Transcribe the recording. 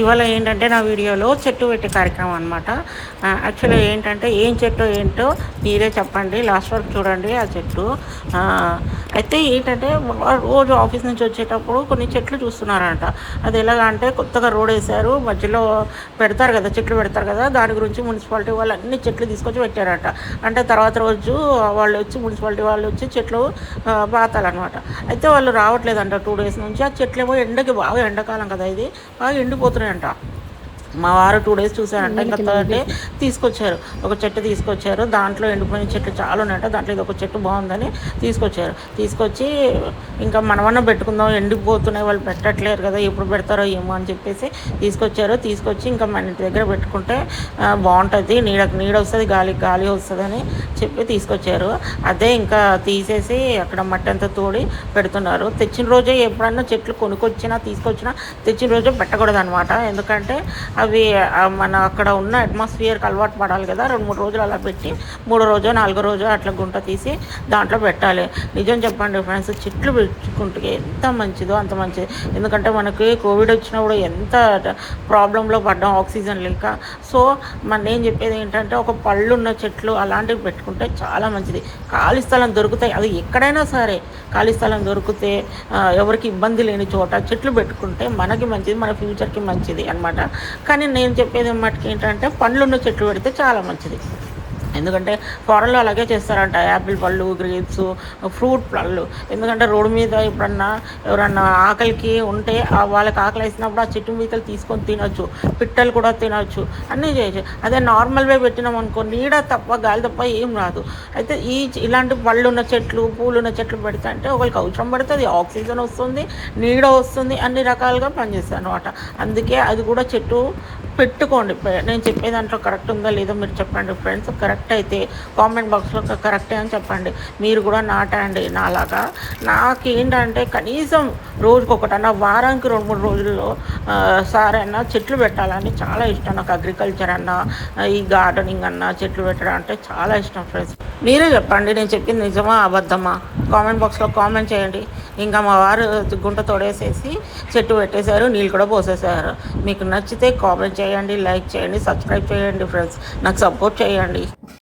ఇవాళ ఏంటంటే నా వీడియోలో చెట్టు పెట్టే కార్యక్రమం అనమాట. యాక్చువల్గా ఏంటంటే ఏం చెట్టు ఏంటో మీరే చెప్పండి, లాస్ట్ వరకు చూడండి ఆ చెట్టు. అయితే ఏంటంటే రోజు ఆఫీస్ నుంచి వచ్చేటప్పుడు కొన్ని చెట్లు చూస్తున్నారంట. అది ఎలాగా అంటే కొత్తగా రోడ్ వేశారు, మధ్యలో పెడతారు కదా, చెట్లు పెడతారు కదా, దాని గురించి మున్సిపాలిటీ వాళ్ళు అన్ని చెట్లు తీసుకొచ్చి పెట్టారట. అంటే తర్వాత రోజు వాళ్ళు వచ్చి మున్సిపాలిటీ వాళ్ళు వచ్చి చెట్లు పాతాలన్నమాట. అయితే వాళ్ళు రావట్లేదంట 2 days నుంచి. ఆ చెట్లేమో ఎండకి బాగా ఎండాకాలం కదా, ఇది బాగా ఎండిపోతున్నాయంట. మా వారు 2 days చూశారంట. ఇంకా థర్డ్ డే తీసుకొచ్చారు, ఒక చెట్టు తీసుకొచ్చారు. దాంట్లో ఎండిపోయిన చెట్లు చాలా ఉన్నాయంట. దాంట్లో ఇది ఒక చెట్టు బాగుందని తీసుకొచ్చి ఇంకా మనమన్నా పెట్టుకుందాం, ఎండిపోతున్నాయి, వాళ్ళు పెట్టట్లేరు కదా, ఎప్పుడు పెడతారో ఏమో అని చెప్పేసి తీసుకొచ్చి ఇంకా మన ఇంటి దగ్గర పెట్టుకుంటే బాగుంటుంది, నీడ వస్తుంది, గాలి వస్తుందని చెప్పి తీసుకొచ్చారు. అదే ఇంకా తీసేసి అక్కడ మట్టి అంతా తోడి పెడుతున్నారు. తెచ్చిన రోజే ఎప్పుడన్నా చెట్లు తీసుకొచ్చినా తెచ్చిన రోజే పెట్టకూడదు అనమాట. ఎందుకంటే అవి మన అక్కడ ఉన్న అట్మాస్ఫియర్కి అలవాటు పడాలి కదా. 2-3 రోజులు అలా పెట్టి 3వ రోజో 4వ రోజో అట్లా గుంట తీసి దాంట్లో పెట్టాలి. నిజం చెప్పండి ఫ్రెండ్స్, చెట్లు పెంచుకుంటే ఎంత మంచిదో అంత మంచిది. ఎందుకంటే మనకి కోవిడ్ వచ్చినప్పుడు ఎంత ప్రాబ్లంలో పడ్డాం, ఆక్సిజన్ లేక. సో నేను చెప్పేది ఏంటంటే ఒక పళ్ళు ఉన్న చెట్లు అలాంటివి పెట్టుకుంటే చాలా మంచిది. ఖాళీ స్థలం దొరుకుతాయి, అది ఎక్కడైనా సరే ఖాళీ స్థలం దొరికితే ఎవరికి ఇబ్బంది లేని చోట చెట్లు పెట్టుకుంటే మనకి మంచిది, మన ఫ్యూచర్కి మంచిది అనమాట. కానీ నేను చెప్పేది మటుకు ఏంటంటే పండ్లున్న చెట్లు పెడితే చాలా మంచిది. ఎందుకంటే ఫారెన్లో అలాగే చేస్తారంట, యాపిల్ పళ్ళు, గ్రేప్స్, ఫ్రూట్ పళ్ళు. ఎందుకంటే రోడ్డు మీద ఎవరన్నా ఆకలికి ఉంటే వాళ్ళకి ఆకలి వేసినప్పుడు ఆ చెట్టు మీదకి తీసుకొని తినొచ్చు, పిట్టలు కూడా తినొచ్చు, అన్నీ చేయొచ్చు. అదే నార్మల్గా పెట్టినాం అనుకో, నీడ తప్ప గాలి తప్ప ఏం రాదు. అయితే ఇలాంటి పళ్ళు ఉన్న చెట్లు, పూలు ఉన్న చెట్లు పెడితే అంటే ఒకరికి అవసరం పడుతుంది, ఆక్సిజన్ వస్తుంది, నీడ వస్తుంది, అన్ని రకాలుగా పనిచేస్తుంది అనమాట. అందుకే అది కూడా చెట్టు పెట్టుకోండి. నేను చెప్పే దాంట్లో కరెక్ట్ ఉందా లేదో మీరు చెప్పండి ఫ్రెండ్స్. కరెక్ట్ అయితే కామెంట్ బాక్స్లో కరెక్టే అని చెప్పండి. మీరు కూడా నాటండి నాలాగా. నాకేంటంటే కనీసం రోజుకొకటన్నా, వారానికి 2-3 రోజుల్లో సారైనా చెట్లు పెట్టాలని చాలా ఇష్టం నాకు. అగ్రికల్చర్ అన్నా, ఈ గార్డెనింగ్ అన్నా, చెట్లు పెట్టడం అంటే చాలా ఇష్టం ఫ్రెండ్స్. మీరే చెప్పండి, నేను చెప్పింది నిజమా అబద్ధమా? కామెంట్ బాక్స్లో కామెంట్ చేయండి. ఇంకా మా వారు గుంట తోడేసేసి చెట్టు పెట్టేశారు, నీళ్ళు కూడా పోసేసారు. మీకు నచ్చితే కామెంట్ చేయండి, లైక్ చేయండి, సబ్స్క్రైబ్ చేయండి ఫ్రెండ్స్, నాకు సపోర్ట్ చేయండి.